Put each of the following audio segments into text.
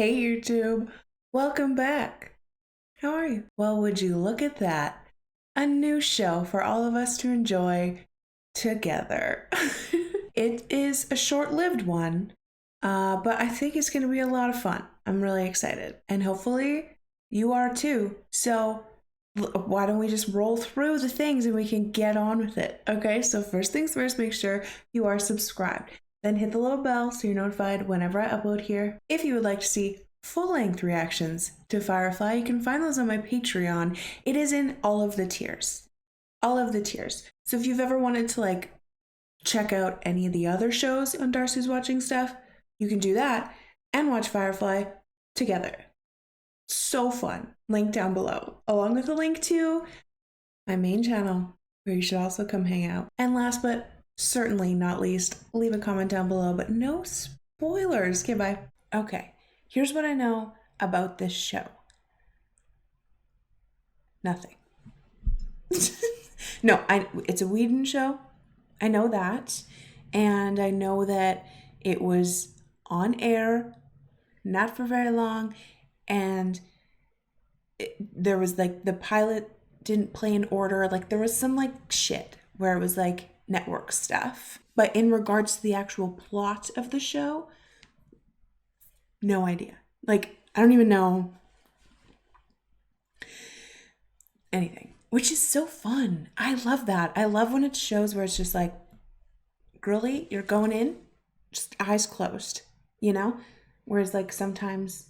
Hey YouTube, welcome back. How are you? Well, would you look at that? A new show for all of us to enjoy together. It is a short-lived one, but I think it's going to be a lot of fun. I'm really excited, and hopefully you are too. So why don't we just roll through the things and we can get on with it? Okay, so first things first, make sure you are subscribed. Then hit the little bell so you're notified whenever I upload here. If you would like to see full-length reactions to Firefly, you can find those on my Patreon. It is in all of the tiers. All of the tiers. So if you've ever wanted to check out any of the other shows on Darcy's Watching Stuff, you can do that and watch Firefly together. So fun. Link down below, along with a link to my main channel, where you should also come hang out. And last but certainly not least, leave a comment down below, but no spoilers. Okay, bye. Okay, here's what I know about this show. Nothing. No, it's a Whedon show. I know that. And I know that it was on air, not for very long, and there was the pilot didn't play in order. There was some shit where it was network stuff. But in regards to the actual plot of the show, no idea. I don't even know anything, which is so fun. I love that. I love when it shows where it's just girly, you're going in, just eyes closed, you know? Whereas sometimes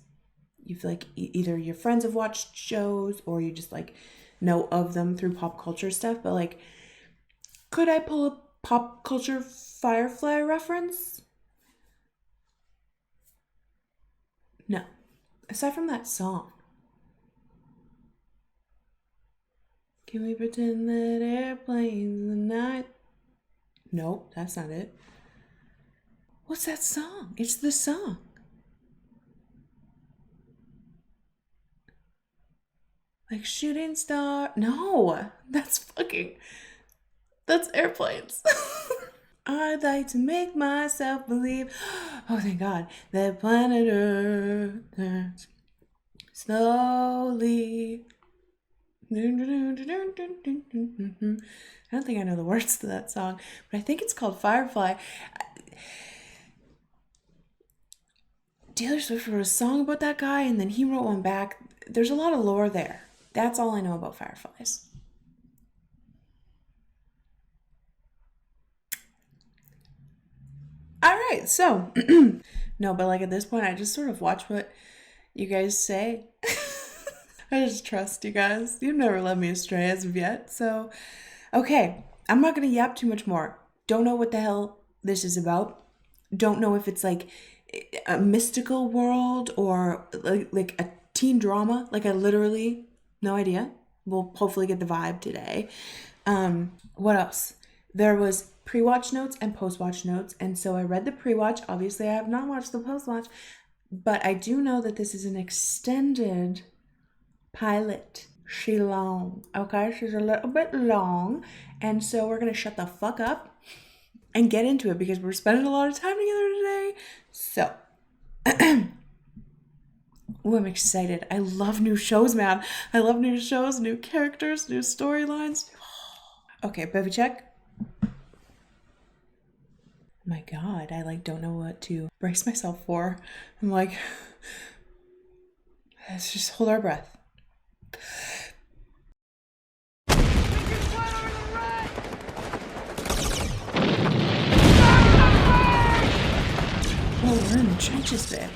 you've either your friends have watched shows or you just know of them through pop culture stuff, but could I pull a pop culture Firefly reference? No. Aside from that song. Can we pretend that airplanes in the night? Nope, that's not it. What's that song? It's the song. Shooting star. No, that's airplanes. I'd like to make myself believe, oh thank God, that planet Earth turns slowly. I don't think I know the words to that song, but I think it's called Firefly. Taylor Swift wrote a song about that guy, and then he wrote one back. There's a lot of lore there. That's all I know about Fireflies. All right, so no, but at this point, I just sort of watch what you guys say. I just trust you guys. You've never led me astray as of yet. So, okay, I'm not going to yap too much more. Don't know what the hell this is about. Don't know if it's a mystical world or like a teen drama. I literally, no idea. We'll hopefully get the vibe today. What else? There was pre-watch notes and post-watch notes. And so I read the pre-watch. Obviously, I have not watched the post-watch. But I do know that this is an extended pilot. She's long, okay? She's a little bit long. And so we're going to shut the fuck up and get into it because we're spending a lot of time together today. So, oh, I'm excited. I love new shows, man. I love new shows, new characters, new storylines. Okay, bevy check. My God, I don't know what to brace myself for. I'm let's just hold our breath. Oh, we're in the trenches there.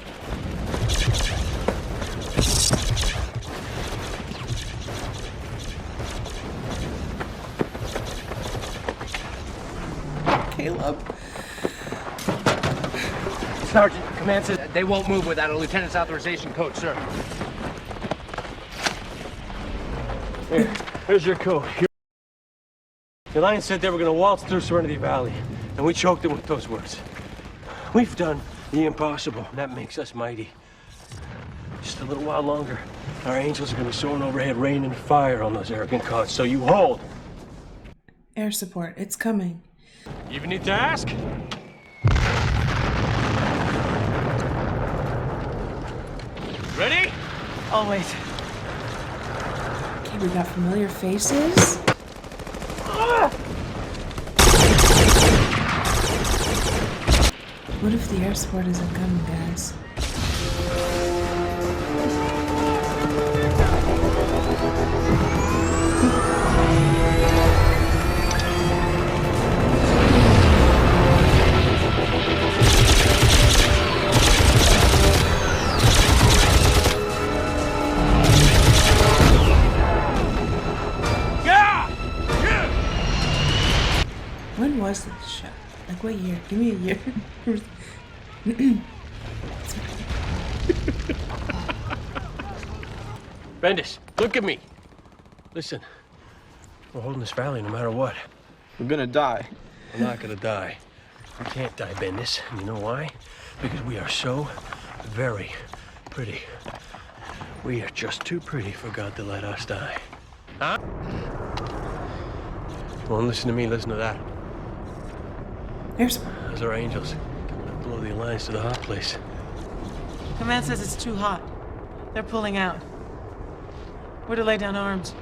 Caleb. Sergeant, command says they won't move without a lieutenant's authorization code, sir. Here's your code. The Alliance said they were going to waltz through Serenity Valley, and we choked them with those words. We've done the impossible, and that makes us mighty. Just a little while longer, our angels are going to be soaring overhead, raining fire on those arrogant cons, so you hold. Air support, it's coming. You even need to ask? Ready? Always. Okay, we got familiar faces. What if the air support isn't coming, guys? When was this show? Like what year? Give me a year. Bendis, look at me. Listen, we're holding this valley no matter what. We're gonna die. We're not gonna die. We can't die, Bendis. And you know why? Because we are so very pretty. We are just too pretty for God to let us die. Huh? Well, listen to me, listen to that. There's Those are angels. Coming to blow the Alliance to the hot place. Command says it's too hot. They're pulling out. We're to lay down arms.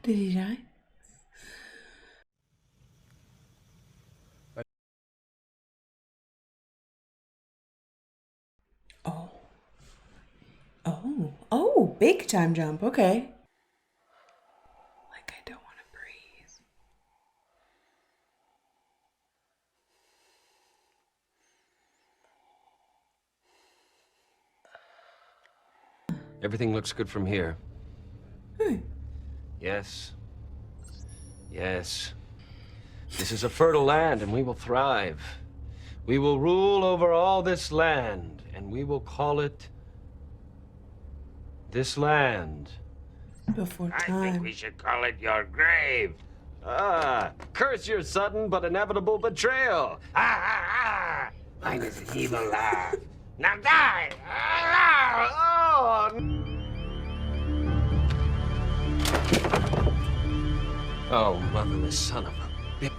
Did he die? Oh. Oh. Oh, big time jump. Okay. Like I don't want to breathe. Everything looks good from here. Yes. Yes. This is a fertile land, and we will thrive. We will rule over all this land, and we will call it this land. Before I time. think we should call it your grave. Ah, curse your sudden but inevitable betrayal. Ah, ah, ah. Mine is an evil laugh. Now die! Ah, oh! Oh, motherless son of a bitch.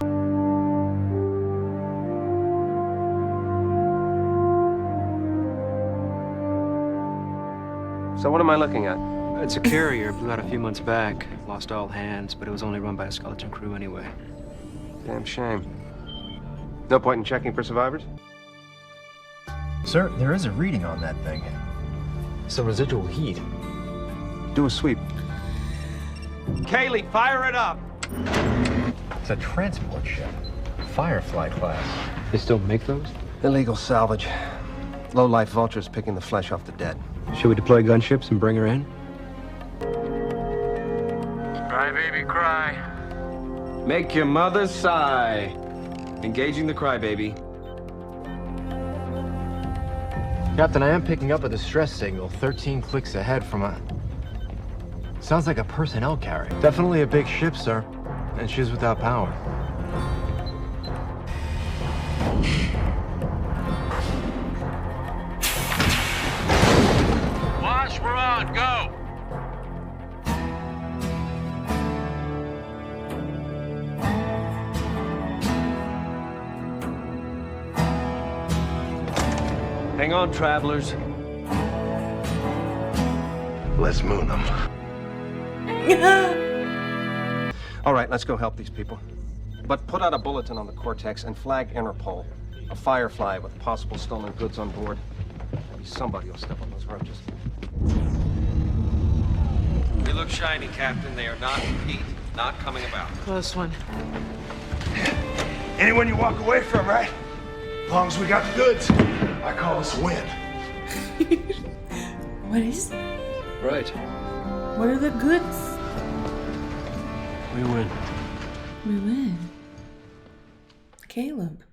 So what am I looking at? It's a carrier, blew out a few months back. Lost all hands, but it was only run by a skeleton crew anyway. Damn shame. No point in checking for survivors? Sir, there is a reading on that thing. Some residual heat. Do a sweep. Kaylee, fire it up! It's a transport ship. Firefly class. They still make those? Illegal salvage. Low-life vultures picking the flesh off the dead. Should we deploy gunships and bring her in? Cry, baby, cry. Make your mother sigh. Engaging the crybaby. Captain, I am picking up a distress signal 13 clicks ahead from a... Sounds like a personnel carrier. Definitely a big ship, sir. And she's without power. Wash, we're on, go! Hang on, travelers. Let's moon them. All right, let's go help these people. But put out a bulletin on the Cortex and flag Interpol. A Firefly with possible stolen goods on board. Maybe somebody will step on those roaches. We look shiny, Captain. They are not Pete, not coming about. Close one. Anyone you walk away from, right? As long as we got the goods, I call this a win. What is it? Right. What are the goods? We win. We win. Caleb.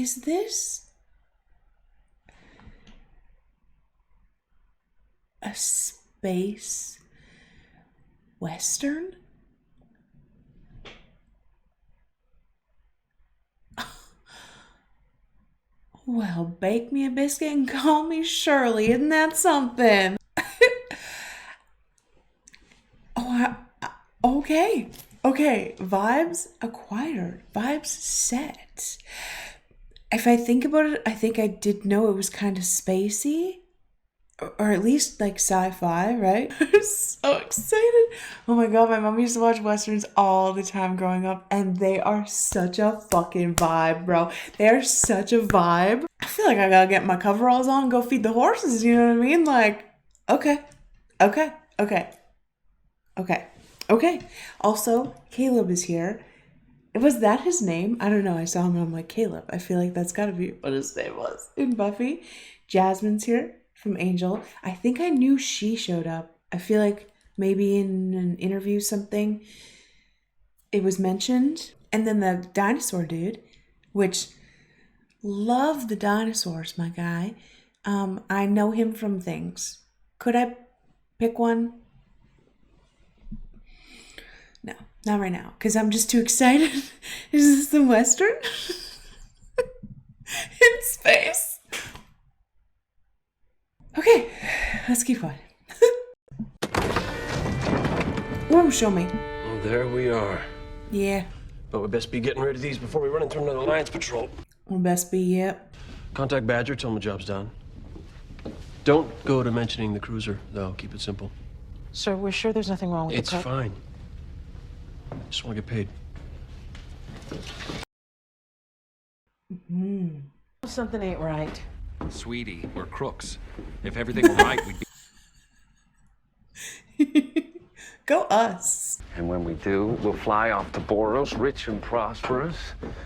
Is this a space western? Well, bake me a biscuit and call me Shirley. Isn't that something? Okay. Okay. Vibes acquired. Vibes set. If I think about it, I think I did know it was kind of spacey. Or at least like sci-fi, right? I'm so excited. Oh my god, my mom used to watch westerns all the time growing up, and they are such a fucking vibe, bro. They are such a vibe. I feel like I gotta get my coveralls on and go feed the horses, you know what I mean? Like, okay. Also, Caleb is here. Was that his name? I don't know. I saw him and I'm like, Caleb. I feel like that's gotta be what his name was in Buffy. Jasmine's here from Angel. I think I knew she showed up. I feel like maybe in an interview something it was mentioned. And then the dinosaur dude, which love the dinosaurs, my guy. I know him from things. Could I pick one? No, not right now, because I'm just too excited. Is this the Western? In space? Okay, let's keep going. Whoa, show me. Well, there we are. Yeah. But we best be getting rid of these before we run into another Alliance patrol. We best be, yep. Contact Badger, tell him the job's done. Don't go to mentioning the cruiser, though. Keep it simple. Sir, we're sure there's nothing wrong with It's the car? fine. Just want to get paid. Something ain't right. Sweetie, we're crooks. If everything were right, we'd be... Go us. And when we do, we'll fly off to Boros, rich and prosperous.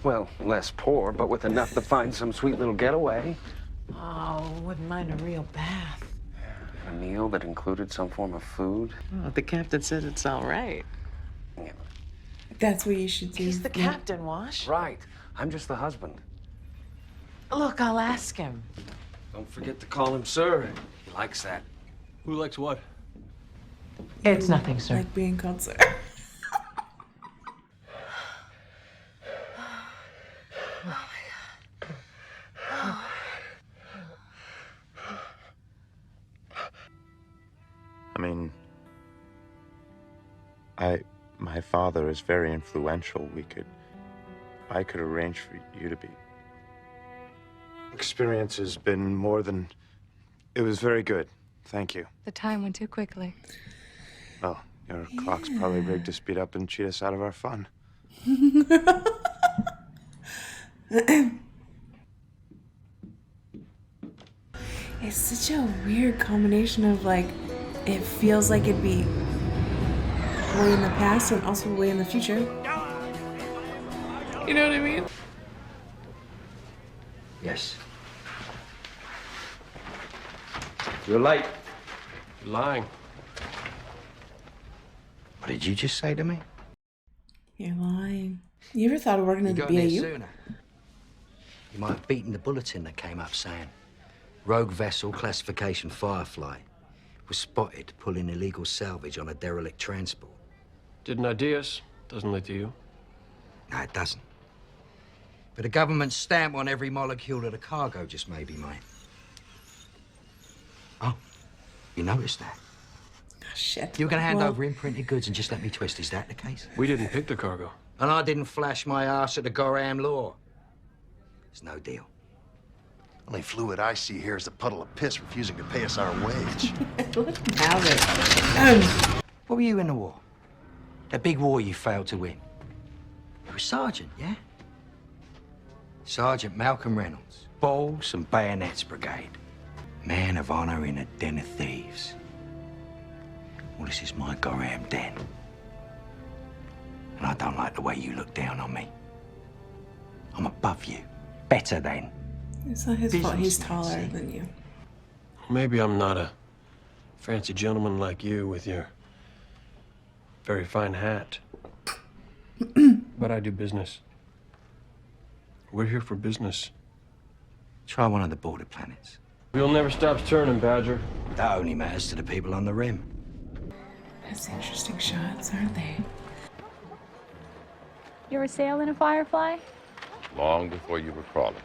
Well, less poor, but with enough to find some sweet little getaway. Oh, wouldn't mind a real bath. A meal that included some form of food. Oh, the captain said it's all right. Yeah. That's what you should do. He's the captain, Wash. Right. I'm just the husband. Look, I'll ask him. Don't forget to call him sir. He likes that. Who likes what? It's nothing, sir. Like being called sir. I mean, my father is very influential. I could arrange for you to be. Experience has been more than, it was very good. Thank you. The time went too quickly. Well, your clock's probably rigged to speed up and cheat us out of our fun. It's such a weird combination of like, it feels like it'd be way in the past and also way in the future. You know what I mean? Yes. You're late. You're lying. What did you just say to me? You're lying. You ever thought of working in the BAU? You might have beaten the bulletin that came up saying, rogue vessel classification Firefly was spotted pulling illegal salvage on a derelict transport. Didn't ID us? Doesn't lead to you. No, it doesn't. But a government stamp on every molecule of the cargo just maybe, mate. Oh, you noticed that? Oh, shit. You were going to hand over imprinted goods and just let me twist. Is that the case? We didn't pick the cargo. And I didn't flash my ass at the Goram law. It's no deal. Only fluid I see here is a puddle of piss refusing to pay us our wage. Have it. What were you in the war? That big war you failed to win? You were sergeant, yeah? Sergeant Malcolm Reynolds, Balls and Bayonets Brigade. Man of honor in a den of thieves. Well, this is my Goram den. And I don't like the way you look down on me. I'm above you. Better than. It's not his fault he's taller than you. Maybe I'm not a fancy gentleman like you with your very fine hat. But I do business. We're here for business. Try one of the border planets. Wheel never stops turning, Badger. That only matters to the people on the rim. That's interesting shots, aren't they? You were sailing a Firefly? Long before you were crawling.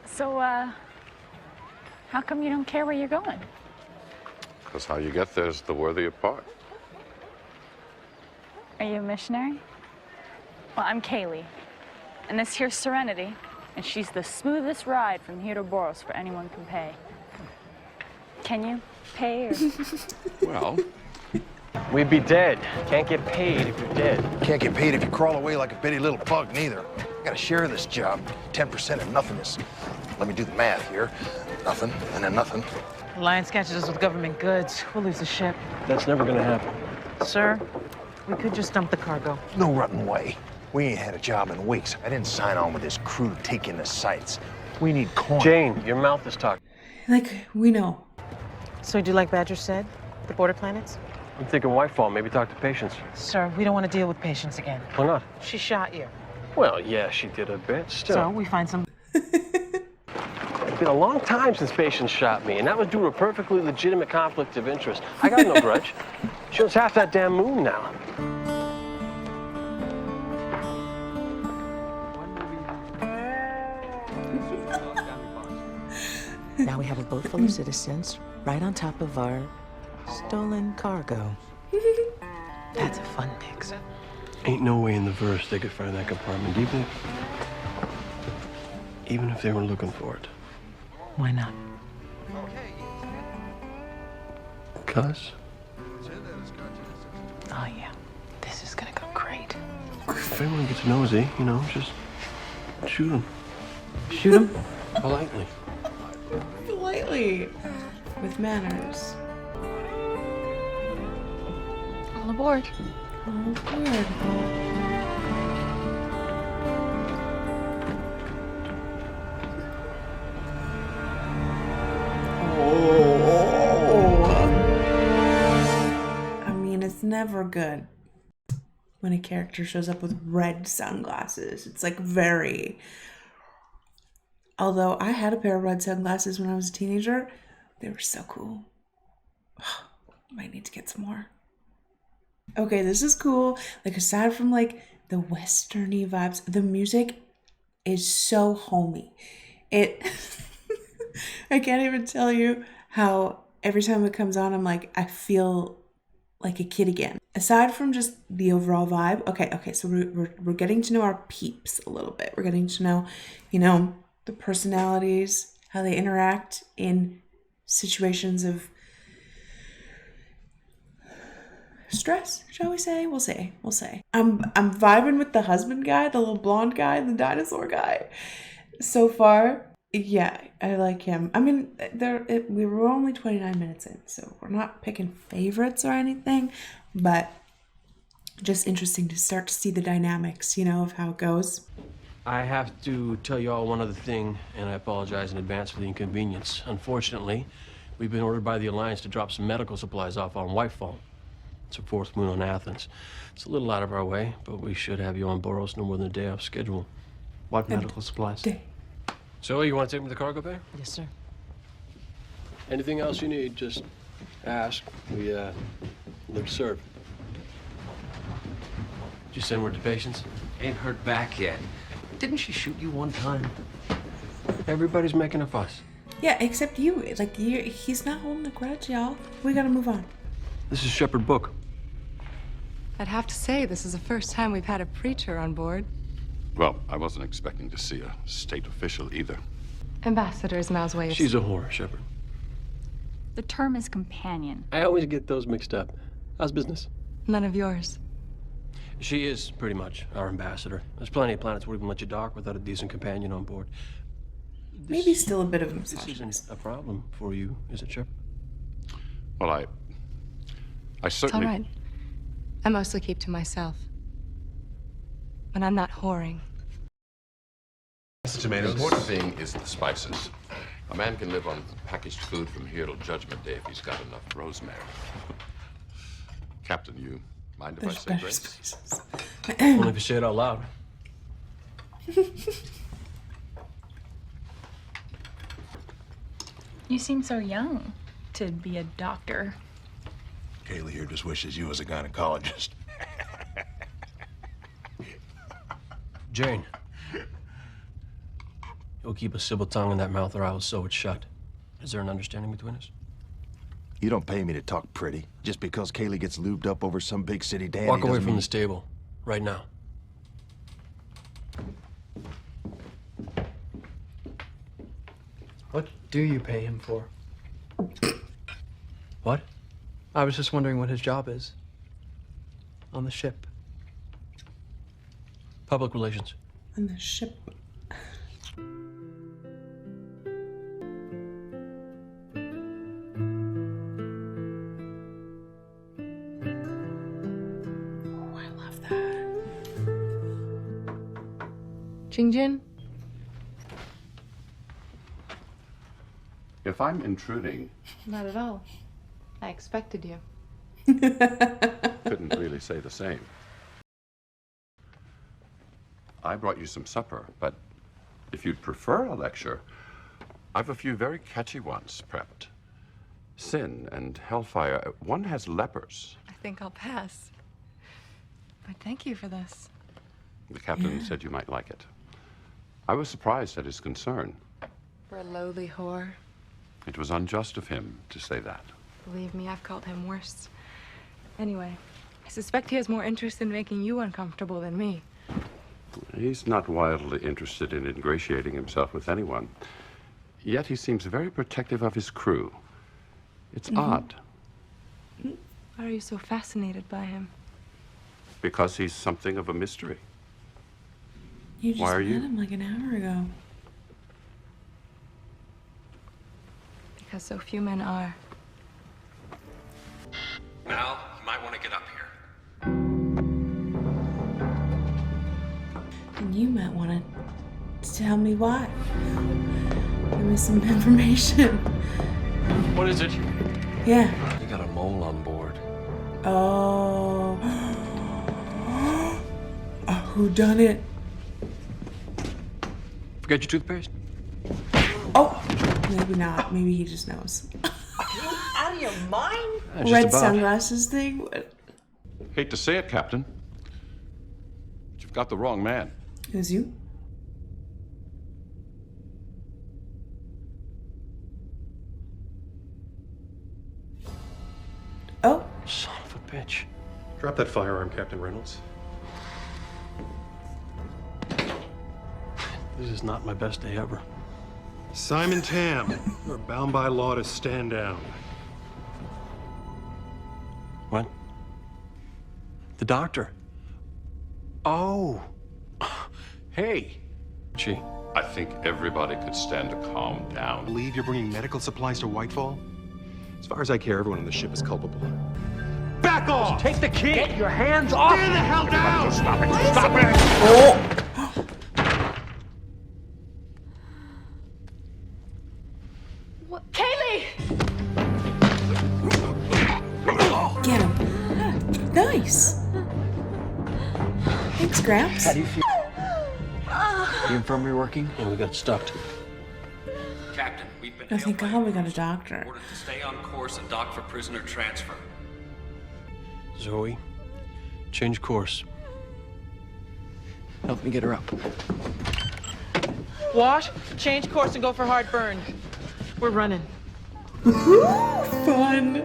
So, how come you don't care where you're going? Because how you get there is the worthier part. Are you a missionary? Well, I'm Kaylee, and this here's Serenity, and she's the smoothest ride from here to Boros for anyone can pay. Can you pay or? Well, We'd be dead. Can't get paid if you're dead. Can't get paid if you crawl away like a bitty little bug, neither. Gotta share this job. 10% of nothing is, let me do the math here. Nothing, and then nothing. Alliance catches us with government goods. We'll lose the ship. That's never gonna happen. Sir, we could just dump the cargo. No rotten way. We ain't had a job in weeks. I didn't sign on with this crew to take in the sights. We need coin. Jane, your mouth is talking. Like, we know. So do like Badger said? The border planets? I'm thinking Whitefall. Maybe talk to Patience. Sir, we don't want to deal with Patience again. Why not? She shot you. Well, yeah, she did a bit. Still. So we find some... It's been a long time since Patience shot me, and that was due to a perfectly legitimate conflict of interest. I got no grudge. She owns half that damn moon now. Now we have a boat full of citizens right on top of our stolen cargo. That's a fun mix. Ain't no way in the verse they could find that compartment, even if they were looking for it. Why not? Cuz? Oh, yeah. This is gonna go great. If anyone gets nosy, you know, just shoot them. Shoot them? Politely. Politely. With manners. All aboard. Oh, good. I mean, it's never good when a character shows up with red sunglasses. It's like very... Although I had a pair of red sunglasses when I was a teenager, they were so cool. Might need to get some more. Okay, this is cool. Like, aside from like the westerny vibes, the music is so homey. It I can't even tell you how every time it comes on, I'm like, I feel like a kid again. Aside from just the overall vibe, okay, so we're getting to know our peeps a little bit. We're getting to know, you know, the personalities, how they interact in situations of stress, shall we say? We'll say. I'm vibing with the husband guy, the little blonde guy, the dinosaur guy. So far, yeah, I like him. I mean, we were only 29 minutes in, so we're not picking favorites or anything, but just interesting to start to see the dynamics, you know, of how it goes. I have to tell you all one other thing, and I apologize in advance for the inconvenience. Unfortunately, we've been ordered by the Alliance to drop some medical supplies off on Whitefall. It's a fourth moon on Athens. It's a little out of our way, but we should have you on Boros no more than a day off schedule. What medical supplies? So, you want to take me to the cargo bay? Yes, sir. Anything else you need, just ask. We live to serve. Did you send word to Patience? Ain't heard back yet. Didn't she shoot you one time? Everybody's making a fuss. Yeah, except you. Like, he's not holding a grudge, y'all. We gotta move on. This is Shepherd Book. I'd have to say, this is the first time we've had a preacher on board. Well, I wasn't expecting to see a state official either. Ambassador is Mal's way of... She's a whore, Shepherd. The term is companion. I always get those mixed up. How's business? None of yours. She is pretty much our ambassador. There's plenty of planets where we can let you dock without a decent companion on board. Maybe still a bit of a This isn't a problem for you, is it, Shepherd? Well, I It's all certainly... right. I mostly keep to myself. When I'm not whoring. The important thing is the spices. A man can live on packaged food from here till Judgment Day if he's got enough rosemary. Captain, you mind if I say grace? Only if you say it out loud. You seem so young to be a doctor. Kaylee here just wishes you was a gynecologist. Jane. You'll keep a civil tongue in that mouth or I will sew it shut. Is there an understanding between us? You don't pay me to talk pretty. Just because Kaylee gets lubed up over some big city dandy Walk away doesn't from mean... this table. Right now. What do you pay him for? What? I was just wondering what his job is. On the ship. Public relations. On the ship. Jingjin? If I'm intruding, Not at all. I expected you. couldn't really say the same. I brought you some supper, but if you'd prefer a lecture, I've a few very catchy ones prepped. Sin and Hellfire. One has lepers. I think I'll pass. But thank you for this. The captain said you might like it. I was surprised at his concern. For a lowly whore. It was unjust of him to say that. Believe me, I've called him worse. Anyway, I suspect he has more interest in making you uncomfortable than me. He's not wildly interested in ingratiating himself with anyone. Yet he seems very protective of his crew. It's odd. Why are you so fascinated by him? Because he's something of a mystery. You just Why are met you? him like an hour ago. Because so few men are. Al, you might want to get up here. And you might want to tell me why. Give me some information. What is it? Yeah. You got a mole on board. Oh. Who done it? Forget your toothpaste? Oh, maybe not. Maybe he just knows. Out of your mind? Red sunglasses thing? What? Hate to say it, Captain, but you've got the wrong man. Who's you? Oh. Son of a bitch. Drop that firearm, Captain Reynolds. This is not my best day ever. Simon Tam, you're bound by law to stand down. What? The doctor. Oh. Hey. Gee. I think everybody could stand to calm down. Believe you're bringing medical supplies to Whitefall? As far as I care, everyone on the ship is culpable. Back off! Take the key! Get your hands off! Stand the hell down! Stop it! Stop it! Oh. What? Kaylee! Get him. Nice. Thanks, Gramps. How do you feel? The infirmary working? Yeah, we got stuck. Captain, we've been I think God we got a doctor. ordered to stay on course and dock for prisoner transfer. Zoe, change course. Help me get her up. Wash, change course and go for heartburn. We're running. Fun.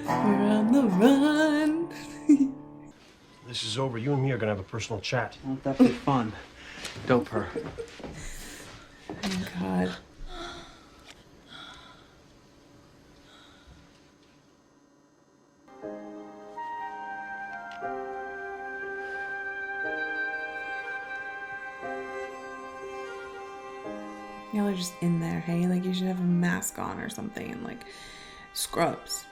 We're on the run. This is over. You and me are gonna have a personal chat. Won't that be fun? Dope her. Oh, God. Y'all are just in there, hey? Like, you should have a mask on or something and, like, scrubs.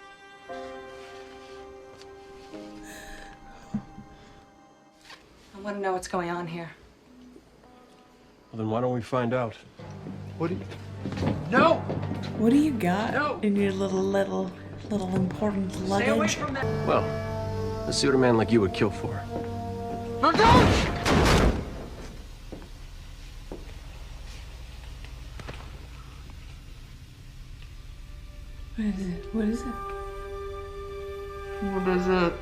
I want to know what's going on here. Well, then why don't we find out? What do you... No! What do you got No. in your little important luggage? Stay away from that! Well, let's see what a man like you would kill for. No, don't! What is it? What is it? What is it?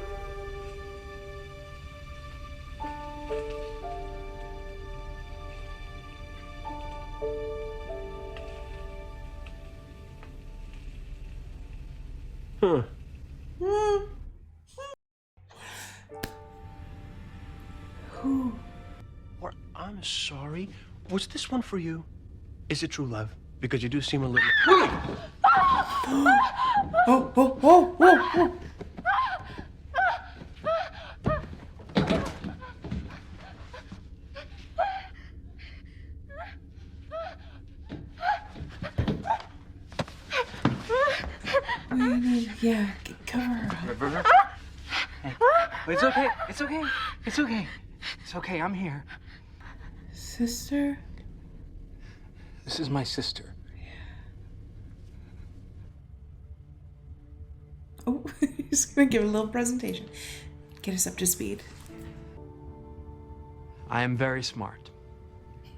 Huh. Who? Or, I'm sorry. Was this one for you? Is it true love? Because you do seem a little. Oh. Yeah, cover her up. River? Hey. It's okay. It's okay. It's okay. It's okay. I'm here. Sister? This is my sister. Oh, he's gonna give a little presentation. Get us up to speed. I am very smart.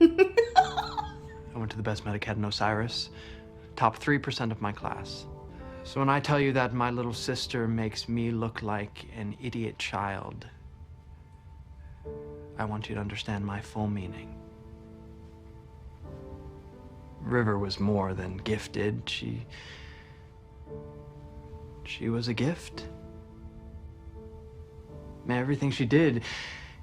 I went to the best medic in Osiris, top 3% of my class. So when I tell you that my little sister makes me look like an idiot child, I want you to understand my full meaning. River was more than gifted. She was a gift. Man, everything she did,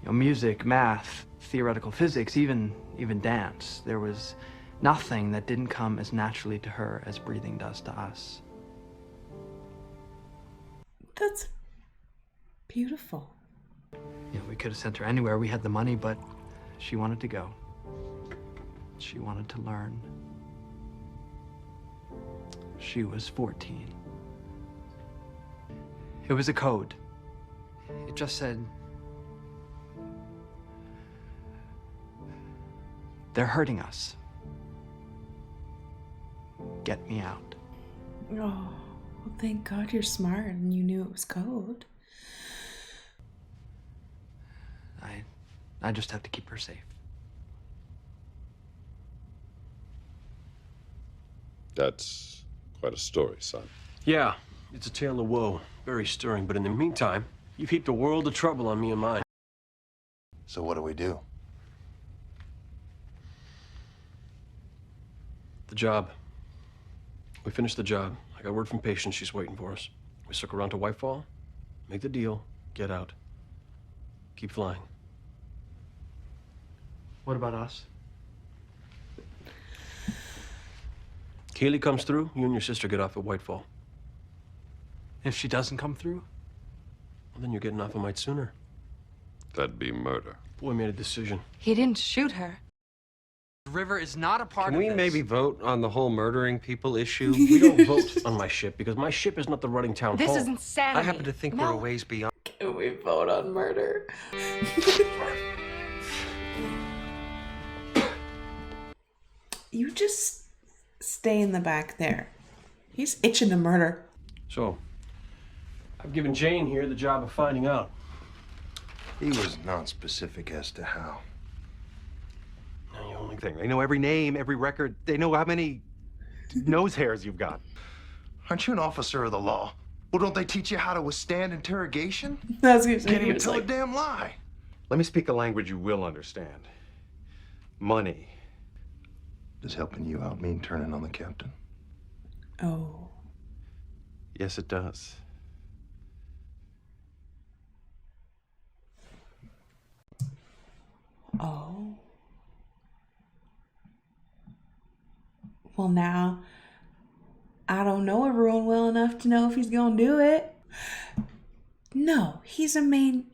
music, math, theoretical physics, even dance, there was nothing that didn't come as naturally to her as breathing does to us. That's beautiful. We could have sent her anywhere. We had the money, but she wanted to go. She wanted to learn. She was 14. It was a code. It just said, they're hurting us. Get me out. Oh, well, thank God you're smart and you knew it was code. I just have to keep her safe. That's quite a story, son. Yeah, it's a tale of woe. Very stirring, but in the meantime, you've heaped a world of trouble on me and mine. So what do we do? The job. We finished the job. I got word from Patience. She's waiting for us. We circle around to Whitefall, make the deal, get out. Keep flying. What about us? Kaylee comes through, you and your sister get off at Whitefall. If she doesn't come through? Well, then you're getting off a mite sooner. That'd be murder. Boy made a decision. He didn't shoot her. River is not a part Can of we this. maybe vote on the whole murdering people issue? We don't vote on my ship because my ship is not the running town This hall. is insanity. I happen to think we're a ways beyond. Can we vote on murder? You just stay in the back there. He's itching to murder. So, I've given Jane here the job of finding out. He was non-specific as to how. The only thing. They know every name, every record. They know how many nose hairs you've got. Aren't you an officer of the law? Well, don't they teach you how to withstand interrogation? That's what Can't even tell a damn lie. Let me speak a language you will understand. Money. Does helping you out mean turning on the captain? Oh. Yes, it does. Oh. Well, now, I don't know everyone well enough to know if he's gonna do it. No, he's a main.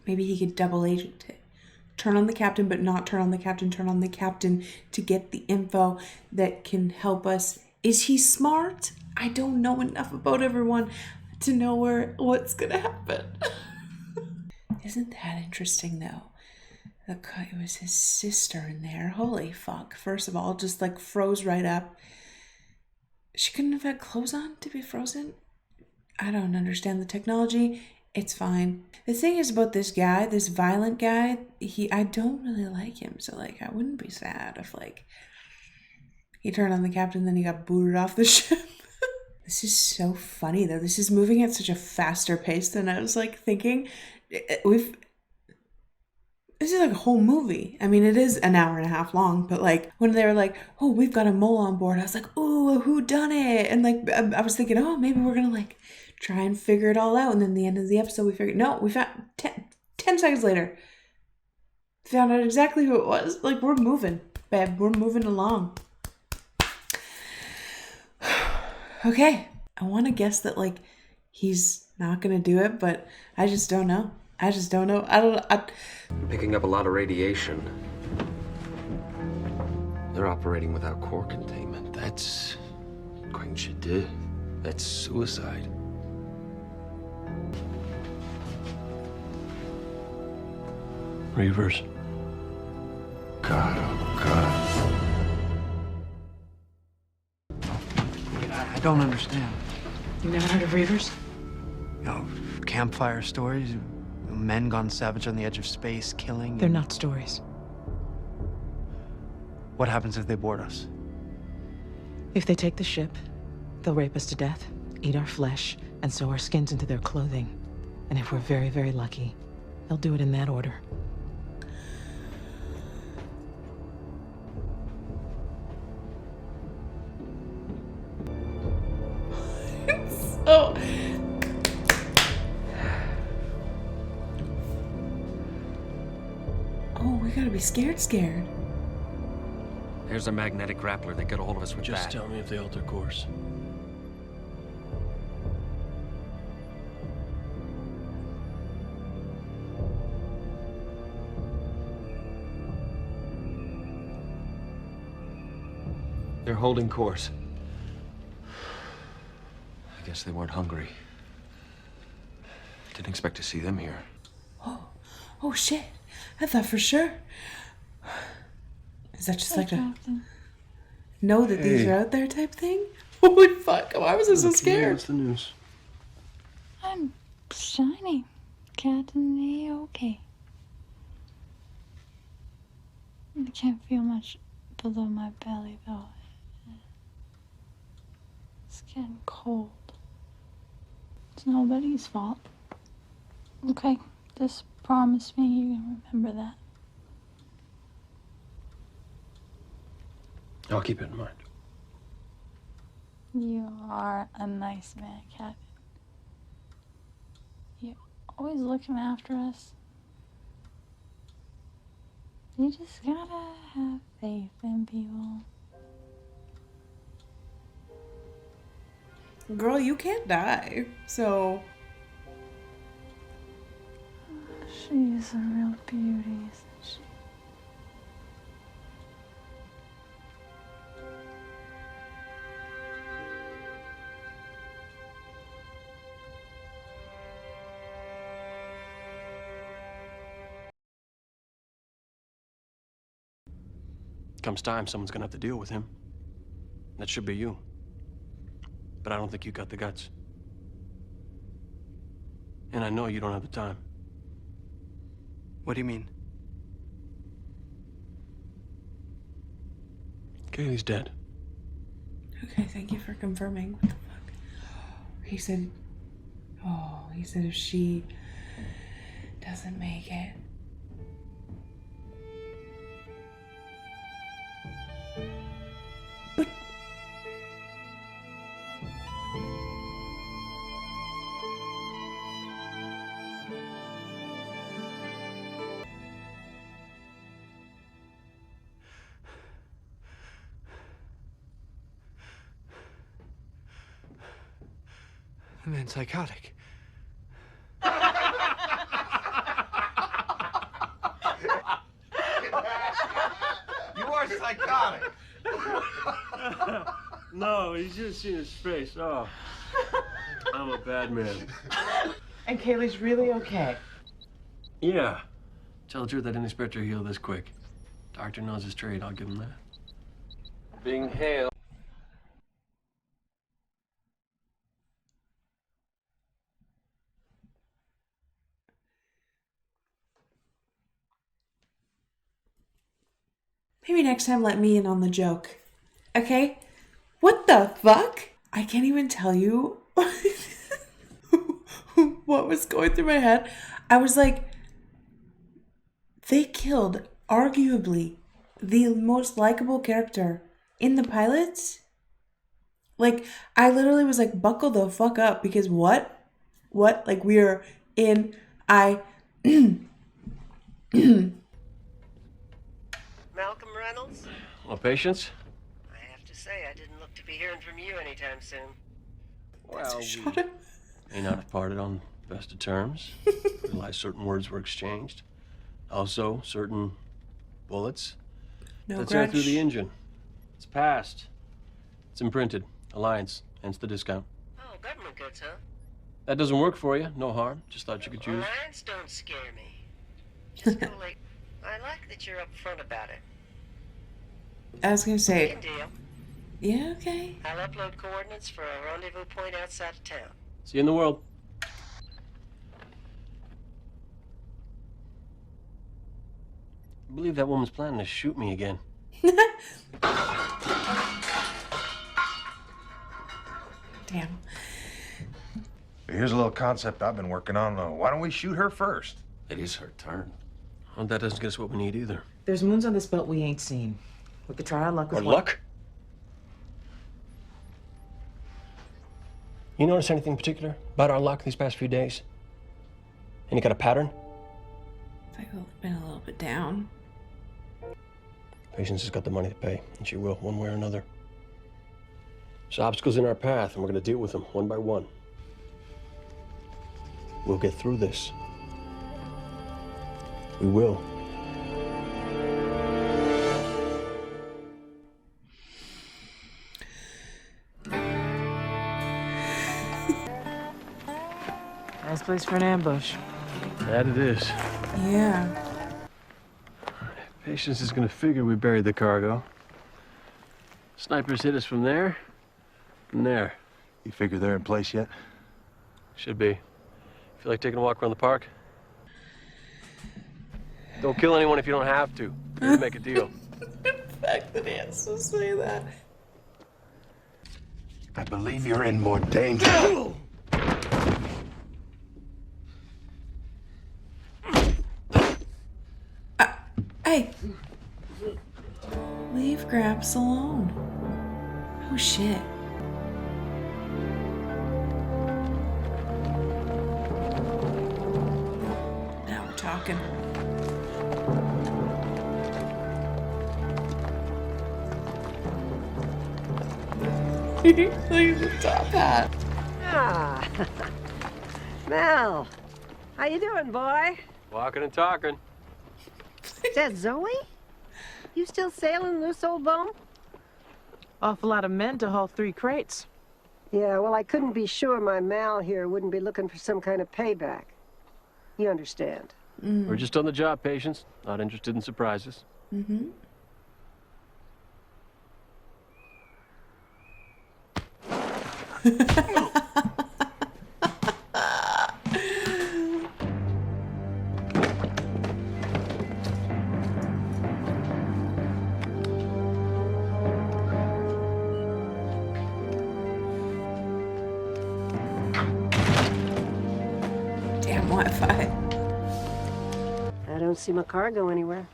Maybe he could double agent it. Turn on the captain, but not turn on the captain. Turn on the captain to get the info that can help us. Is he smart? I don't know enough about everyone to know what's gonna happen. Isn't that interesting, though? It was his sister in there. Holy fuck. First of all, just like froze right up. She couldn't have had clothes on to be frozen. I don't understand the technology. It's fine. The thing is about this guy, this violent guy, I don't really like him. So, like, I wouldn't be sad if, like, he turned on the captain, then he got booted off the ship. This is so funny, though. This is moving at such a faster pace than I was, like, thinking. This is like a whole movie. I mean, it is an hour and a half long, but, like, when they were like, oh, we've got a mole on board, I was like, ooh, who done it? And, like, I was thinking, oh, maybe we're gonna, like, try and figure it all out. And then the end of the episode, we found 10 seconds later, found out exactly who it was. Like, we're moving, babe. We're moving along. Okay. I want to guess that, like, he's not going to do it, but I just don't know. I'm picking up a lot of radiation. They're operating without core containment. That's going to do. That's suicide. Reavers. God, oh God. I don't understand. You never heard of Reavers? You know, campfire stories, men gone savage on the edge of space, killing. They're not stories. What happens if they board us? If they take the ship, they'll rape us to death, eat our flesh, and sew our skins into their clothing. And if we're very, very lucky, they'll do it in that order. Oh. Oh, we gotta be scared. There's a magnetic grappler that got a hold of us with Just that. tell me if they alter course. They're holding course. I guess they weren't hungry. Didn't expect to see them here. Oh shit. I thought for sure. Is that just like a know that these are out there type thing? Holy fuck. Why was I so scared? What's the news? I'm shining. Captain A-OK. I can't feel much below my belly, though. It's getting cold. It's nobody's fault. Okay, just promise me you can remember that. I'll keep it in mind. You are a nice man, Captain. You're always looking after us. You just gotta have faith in people. Girl, you can't die. So She's a real beauty, isn't she? Comes time, someone's gonna have to deal with him. That should be you. But I don't think you got the guts. And I know you don't have the time. What do you mean? Kaylee's dead. okay, thank you for confirming. What the fuck? He said if she doesn't make it. The man's psychotic. You are psychotic. No, you should have seen his face. Oh, I'm a bad man. And Kaylee's really okay. Yeah. Tell the truth, I didn't expect her to heal this quick. Doctor knows his trade, I'll give him that. Being hailed. Maybe next time let me in on the joke. Okay? What the fuck? I can't even tell you what was going through my head. I was like, they killed arguably the most likable character in the pilots. Like, I literally was like, buckle the fuck up, because what? Like, we are in, Malcolm Reynolds? Well, Patience? I have to say, I didn't look to be hearing from you anytime soon. Well, we may not have parted on best of terms. Realize certain words were exchanged. Also, certain bullets. That's air through the engine. It's passed. It's imprinted. Alliance. Hence the discount. Oh, government goods, huh? That doesn't work for you. No harm. Just thought you could choose. Alliance don't scare me. Just go like, I like that you're upfront about it. I was gonna say. Good deal. Yeah, okay. I'll upload coordinates for a rendezvous point outside of town. See you in the world. I believe that woman's planning to shoot me again. Damn. Here's a little concept I've been working on. Why don't we shoot her first? It is her turn. Well, that doesn't get us what we need either. There's moons on this belt we ain't seen. We could try our luck with Our luck? You notice anything particular about our luck these past few days? Any kind of pattern? It's like been a little bit down. Patience has got the money to pay, and she will, one way or another. There's obstacles in our path, and we're going to deal with them one by one. We'll get through this. We will. Nice place for an ambush. That it is. Yeah. Patience is going to figure we buried the cargo. Snipers hit us from there, and there. You figure they're in place yet? Should be. Feel like taking a walk around the park? Don't kill anyone if you don't have to. We're gonna make a deal. The fact that he has to say that. I believe you're in more danger. Hey. Leave Gramps alone. Oh shit. Now we're talking. Look at the top hat. Ah, Mel, how you doing, boy? Walking and talking. Is that Zoe? You still sailing loose, old bone? Awful lot of men to haul 3 crates. Yeah, well, I couldn't be sure my Mal here wouldn't be looking for some kind of payback. You understand? We're just on the job, Patience. Not interested in surprises. Mm-hmm. Damn Wi-Fi. I don't see my cargo anywhere.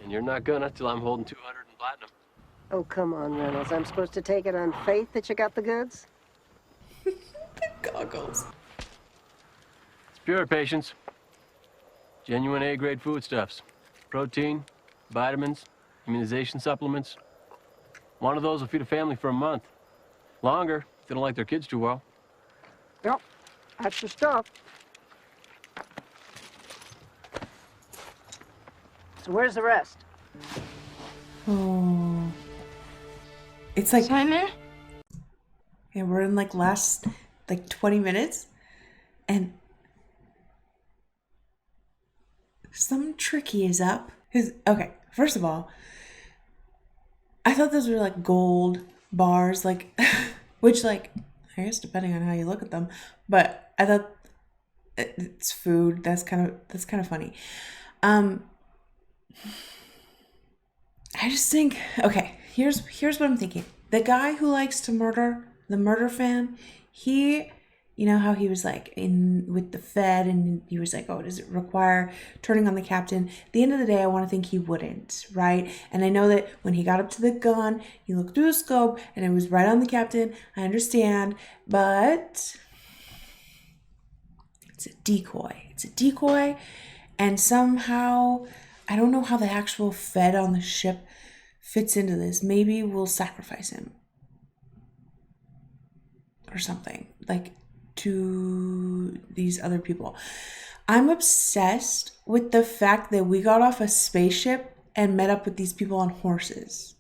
And you're not gonna till I'm holding 200 in platinum. Oh, come on, Reynolds. I'm supposed to take it on faith that you got the goods? Goggles. It's pure, Patience. Genuine A-grade foodstuffs. Protein, vitamins, immunization supplements. One of those will feed a family for a month. Longer, if they don't like their kids too well. Yep, that's the stuff. So where's the rest? Oh. It's like... China? Yeah, we're in like last 20 minutes. And... something tricky is up. Okay, first of all, I thought those were like gold bars, like, which like, I guess depending on how you look at them, but I thought it's food. That's kind of funny. I I just think, okay, here's what I'm thinking. The guy who likes to murder, the murder fan, he, you know how he was like in with the Fed and he was like, oh, does it require turning on the captain? At the end of the day, I want to think he wouldn't, right? And I know that when he got up to the gun, he looked through the scope and it was right on the captain. I understand, but it's a decoy. It's a decoy. And somehow, I don't know how the actual Fed on the ship fits into this. Maybe we'll sacrifice him or something, like to these other people. I'm obsessed with the fact that we got off a spaceship and met up with these people on horses.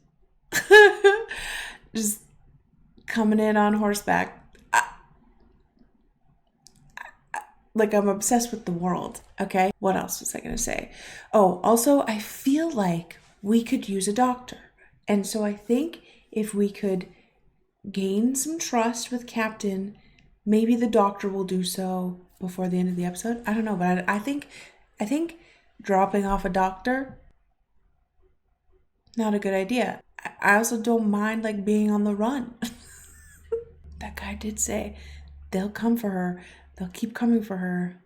Just coming in on horseback. Like, I'm obsessed with the world, okay? What else was I going to say? Oh, also, I feel like we could use a doctor. And so I think if we could gain some trust with Captain, maybe the doctor will do so before the end of the episode. I don't know, but I think dropping off a doctor, not a good idea. I also don't mind, like, being on the run. That guy did say they'll come for her. They'll keep coming for her.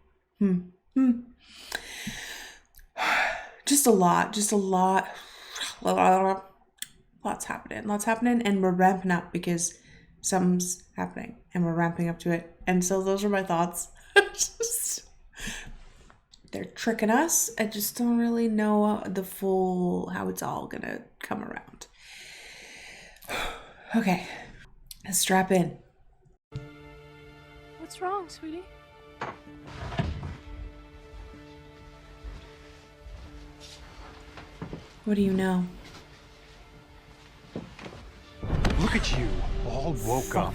Just a lot. Lots happening, and we're ramping up because something's happening, and we're ramping up to it. And so those are my thoughts. They're tricking us. I just don't really know the full how it's all gonna come around. Okay, let's strap in. What's wrong, sweetie? What do you know? Look at you, all woke up.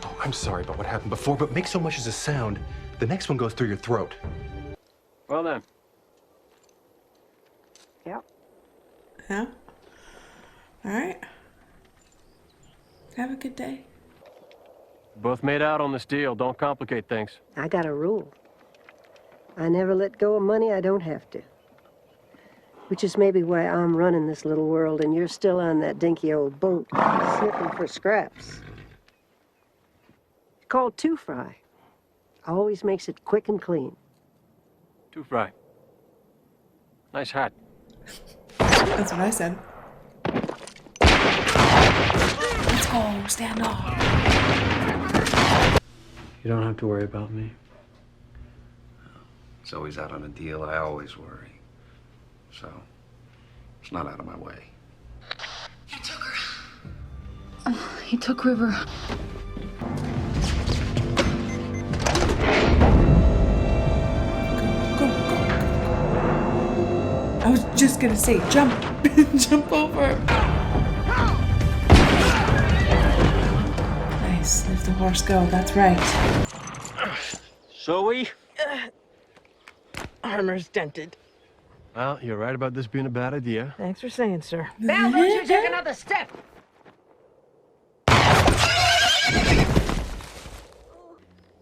Oh, I'm sorry about what happened before, but make so much as a sound, the next one goes through your throat. Well then. Yep. Yeah? All right. Have a good day. Both made out on this deal. Don't complicate things. I got a rule. I never let go of money I don't have to. Which is maybe why I'm running this little world and you're still on that dinky old boat, sniffing for scraps. It's called two-fry. Always makes it quick and clean. Two-fry. Nice hat. That's what I said. Let's go, stand off. You don't have to worry about me. It's always out on a deal. I always worry. So, it's not out of my way. He took her. Oh, he took River. Go. I was just gonna say, jump. Jump over. Nice, let the horse go, that's right. Zoe? Armor's dented. Well, you're right about this being a bad idea. Thanks for saying, sir. Now don't you take another step!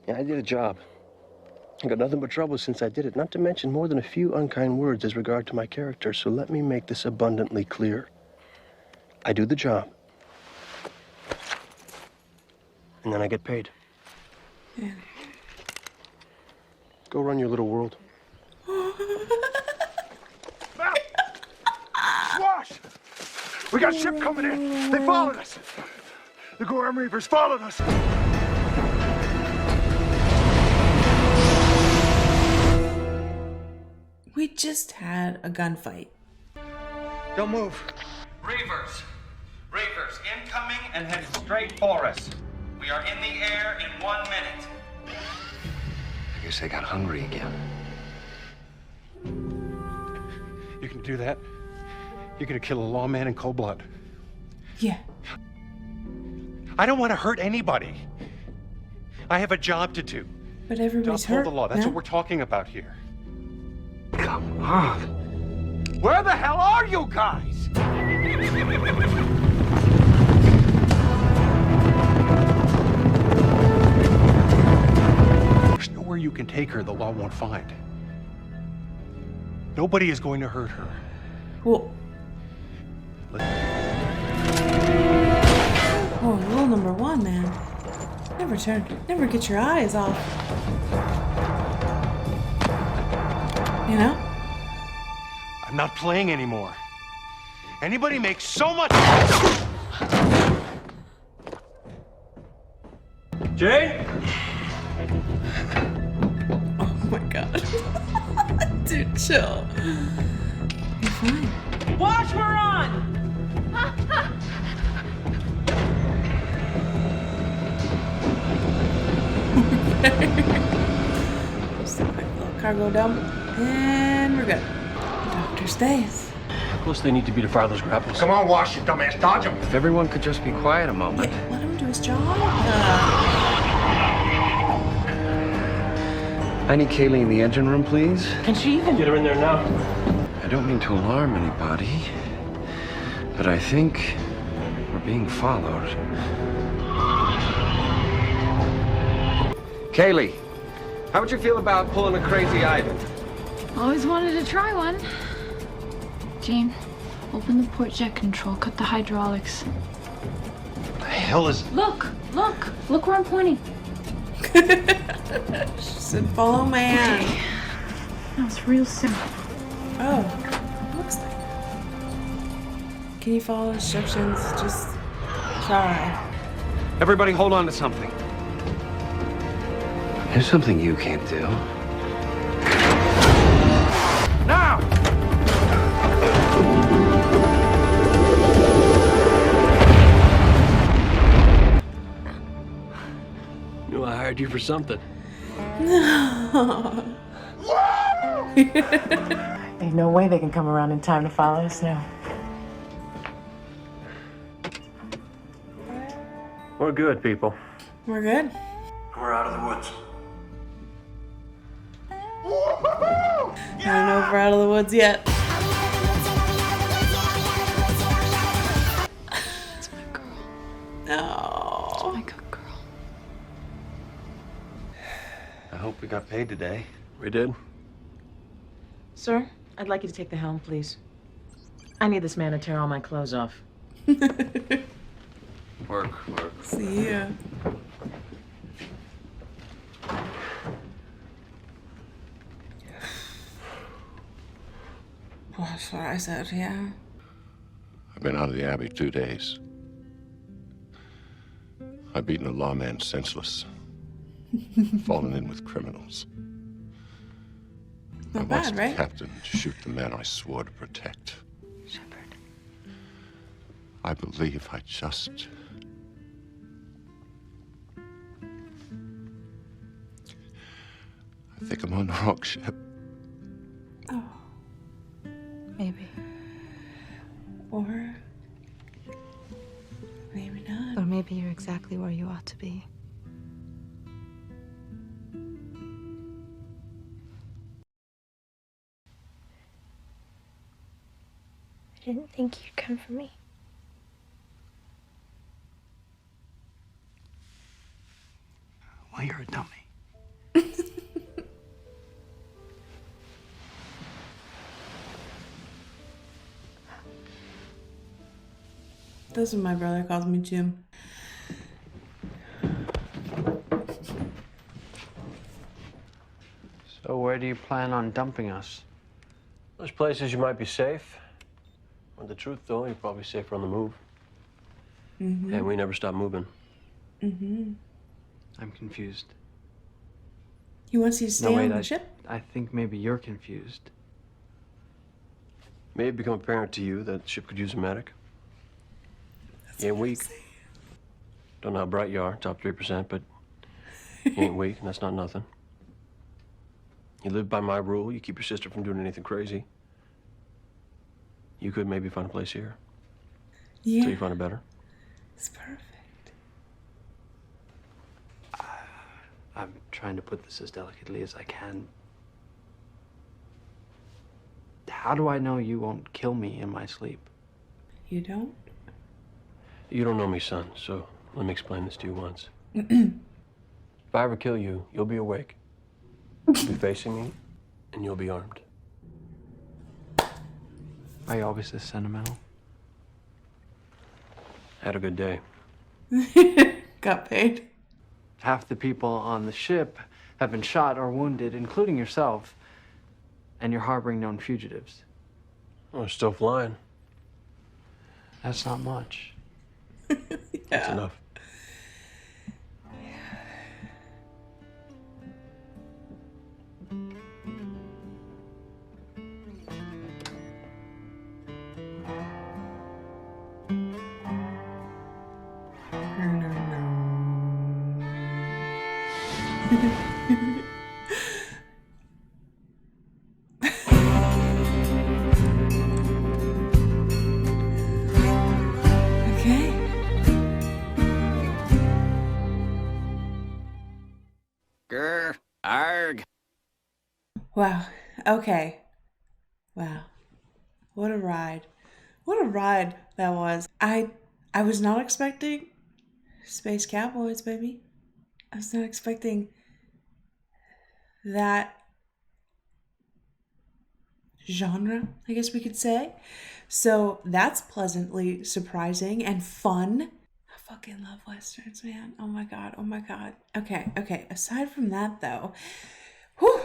Yeah, I did a job. I got nothing but trouble since I did it, not to mention more than a few unkind words as regard to my character, so let me make this abundantly clear. I do the job. And then I get paid. Yeah. Go run your little world. Swash! We got a ship coming in. They followed us. The Gorham Reavers followed us. We just had a gunfight. Don't move. Reavers, incoming and headed straight for us. We are in the air in 1 minute. I guess they got hungry again. You can do that? You're gonna kill a lawman in cold blood. Yeah. I don't want to hurt anybody. I have a job to do. But everybody's to uphold hurt. the law. That's no? what we're talking about here. Come on. Where the hell are you guys? There's nowhere you can take her the law won't find. Nobody is going to hurt her. Well, Never get your eyes off. You know? I'm not playing anymore. Anybody makes so much. Jane? Oh my god. Dude, chill. You're fine. Wash, we're on! Just a quick little cargo dump. And we're good. Doctor stays. How close do they need to be to fire those grapples? Come on, Wash, you dumbass. Dodge him. If everyone could just be quiet a moment. Yeah, let him do his job. I need Kaylee in the engine room, please. Can she even get her in there now? I don't mean to alarm anybody, but I think we're being followed. Kaylee, how would you feel about pulling a crazy Ivan? Always wanted to try one. Jane, open the port jet control, cut the hydraulics. What the hell is... Look where I'm pointing. She said, follow my hand. Okay. That was real simple. Oh, looks like. Can you follow instructions? Just try. Everybody hold on to something. There's something you can't do. Now! Knew I hired you for something. No. Ain't no way they can come around in time to follow us now. We're good, people. We're good. We're out of the woods. I don't know if we're out of the woods yet. It's my girl. No. It's my good girl. I hope we got paid today. We did. Sir, I'd like you to take the helm, please. I need this man to tear all my clothes off. Work. See ya. Well, that's what I said, yeah. I've been out of the Abbey 2 days. I've beaten a lawman senseless. Fallen in with criminals. Not I bad, watched right? the captain shoot the man I swore to protect. Shepard. I believe I just... I think I'm on the wrong ship. Oh. Maybe. Or maybe not. Or maybe you're exactly where you ought to be. I didn't think you'd come for me. Well, you're a dummy. That's what my brother calls me, Jim. So where do you plan on dumping us? There's places you might be safe. But the truth, though, you're probably safer on the move. Mm-hmm. And we never stop moving. Mm-hmm. I'm confused. He wants you to stay on the ship? I think maybe you're confused. May it become apparent to you that the ship could use a medic. You ain't weak. Don't know how bright you are, top 3%, but you ain't weak, and that's not nothing. You live by my rule, you keep your sister from doing anything crazy. You could maybe find a place here. Yeah. Till you find it better. It's perfect. I'm trying to put this as delicately as I can. How do I know you won't kill me in my sleep? You don't? You don't know me, son, so let me explain this to you once. If I ever kill you, you'll be awake. You'll be facing me, and you'll be armed. Are you always this sentimental? Had a good day. Got paid. Half the people on the ship have been shot or wounded, including yourself, and you're harboring known fugitives. We're still flying. That's not much. That's enough. Okay. Grr, arg. Wow. Okay. Wow. What a ride. What a ride that was. I was not expecting Space Cowboys, baby. I was not expecting that genre, I guess we could say. So that's pleasantly surprising and fun. I fucking love Westerns, man. Oh my God. Oh my God. Okay. Aside from that though, whew,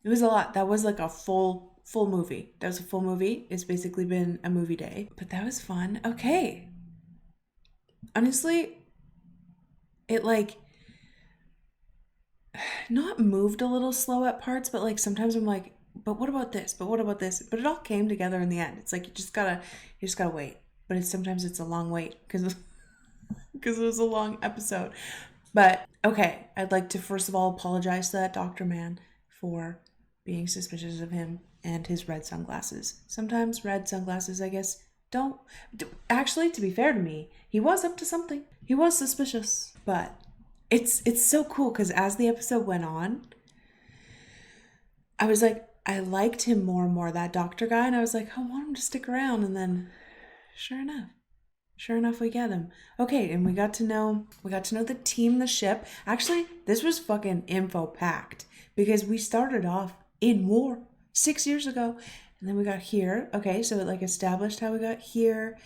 it was a lot. That was like a full movie. That was a full movie. It's basically been a movie day, but that was fun. Okay. Honestly, it like not moved a little slow at parts, but like sometimes I'm like, but what about this? But what about this? But it all came together in the end. It's like you just gotta wait. But sometimes it's a long wait because it was a long episode. But okay, I'd like to first of all apologize to that doctor man for being suspicious of him and his red sunglasses. Sometimes red sunglasses, I guess, don't. Actually, to be fair to me, he was up to something. He was suspicious, but it's so cool because as the episode went on, I was like, I liked him more and more, that doctor guy, and I was like, I want him to stick around, and then sure enough we get him. Okay, and we got to know the team, the ship. Actually, this was fucking info packed because we started off in war 6 years ago, and then we got here. Okay, so it like established how we got here,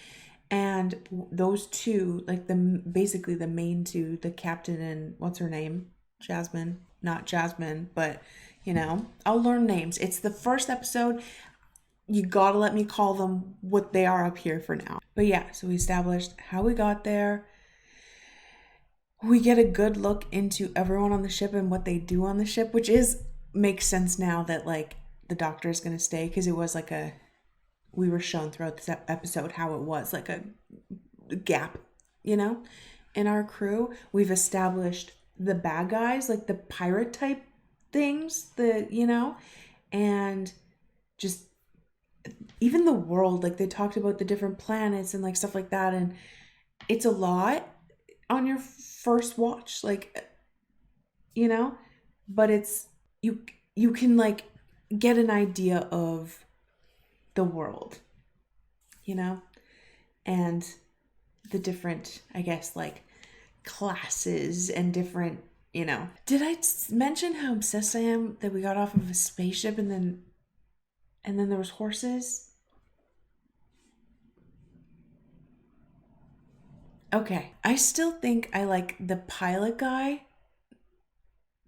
and those two, like basically the main two, the captain and what's her name, Jasmine, not Jasmine, but you know, I'll learn names. It's the first episode. You gotta let me call them what they are up here for now. But yeah, so we established how we got there. We get a good look into everyone on the ship and what they do on the ship, which makes sense now that like the doctor is gonna stay, because it was like we were shown throughout this episode how it was like a gap, you know, in our crew. We've established the bad guys, like the pirate type things, and just even the world, like they talked about the different planets and like stuff like that, and it's a lot on your first watch, like, you know, but it's you can like get an idea of the world, you know, and the different, I guess, like classes and different, you know. Did I mention how obsessed I am that we got off of a spaceship and then there was horses? Okay, I still think I like the pilot guy,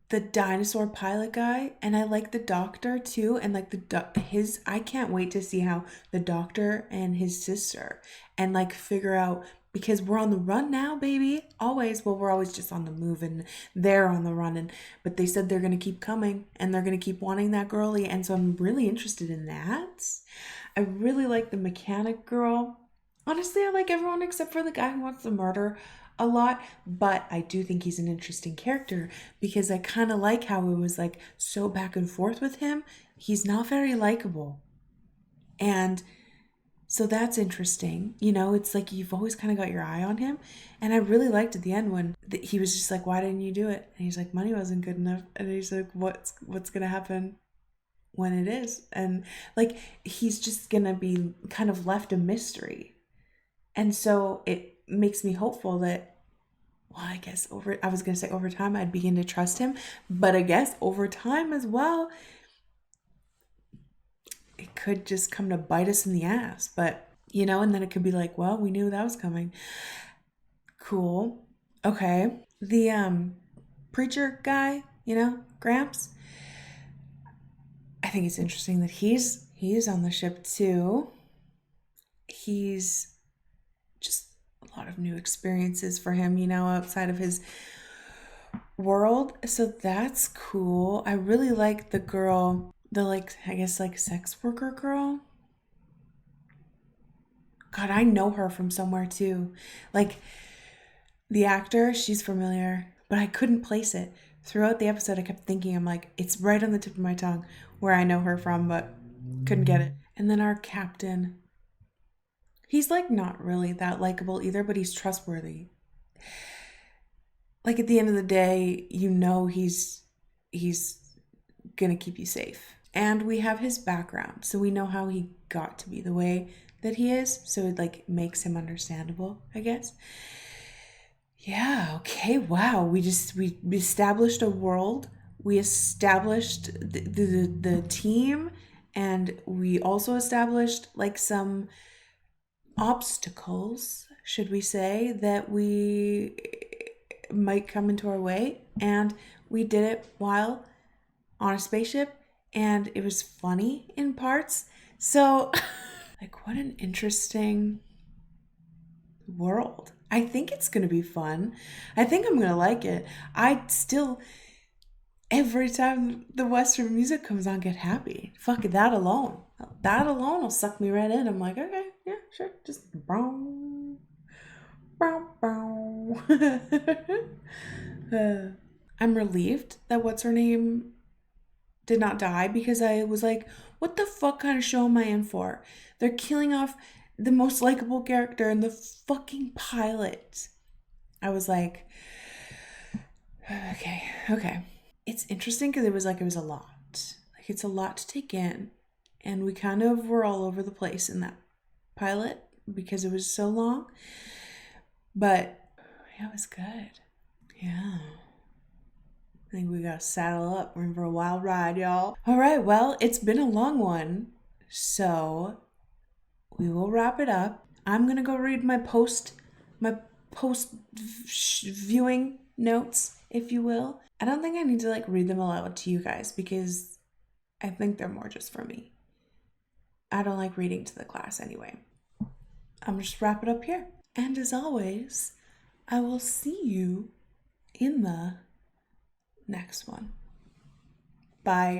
the dinosaur pilot guy, and I like the doctor too, and like I can't wait to see how the doctor and his sister and like figure out, because we're on the run now, baby. Always. Well, we're always just on the move and they're on the run, but they said they're going to keep coming and they're going to keep wanting that girlie, and so I'm really interested in that. I really like the mechanic girl. Honestly, I like everyone except for the guy who wants to murder a lot, but I do think he's an interesting character because I kind of like how it was like so back and forth with him. He's not very likable, and so that's interesting. You know, it's like you've always kind of got your eye on him, and I really liked at the end when he was just like, why didn't you do it? And he's like, money wasn't good enough. And he's like, what's gonna happen when it is? And like he's just gonna be kind of left a mystery. And so it makes me hopeful that, well, I guess I was going to say over time I'd begin to trust him, but I guess over time as well, it could just come to bite us in the ass. But, you know, and then it could be like, well, we knew that was coming. Cool. Okay. preacher guy, you know, Gramps. I think it's interesting that he's on the ship too. He's just a lot of new experiences for him, you know, outside of his world. So that's cool. I really like the girl, the like, I guess like sex worker girl. God, I know her from somewhere too. Like the actor, she's familiar, but I couldn't place it. Throughout the episode, I kept thinking, I'm like, it's right on the tip of my tongue where I know her from, but couldn't get it. And then our captain, he's like not really that likable either, but he's trustworthy. Like at the end of the day, you know he's gonna keep you safe. And we have his background, so we know how he got to be the way that he is, so it like makes him understandable, I guess. Yeah, okay, wow. We established a world. We established the team, and we also established like some obstacles, should we say, that we might come into our way. And we did it while on a spaceship, and it was funny in parts. So, like, what an interesting world. I think it's going to be fun. I think I'm going to like it. I still, every time the Western music comes on, get happy. Fuck it, that alone. That alone will suck me right in. I'm like, okay, yeah, sure. Just bow, bow, bow. I'm relieved that what's her name did not die, because I was like, what the fuck kind of show am I in for? They're killing off the most likable character in the fucking pilot. I was like, okay. It's interesting because it was a lot. Like, it's a lot to take in. And we kind of were all over the place in that pilot because it was so long. But yeah, it was good. Yeah. I think we gotta saddle up. We're in for a wild ride, y'all. All right, well, it's been a long one. So we will wrap it up. I'm gonna go read my post viewing notes, if you will. I don't think I need to like read them aloud to you guys because I think they're more just for me. I don't like reading to the class anyway. I'm just wrap it up here. And as always, I will see you in the next one. Bye.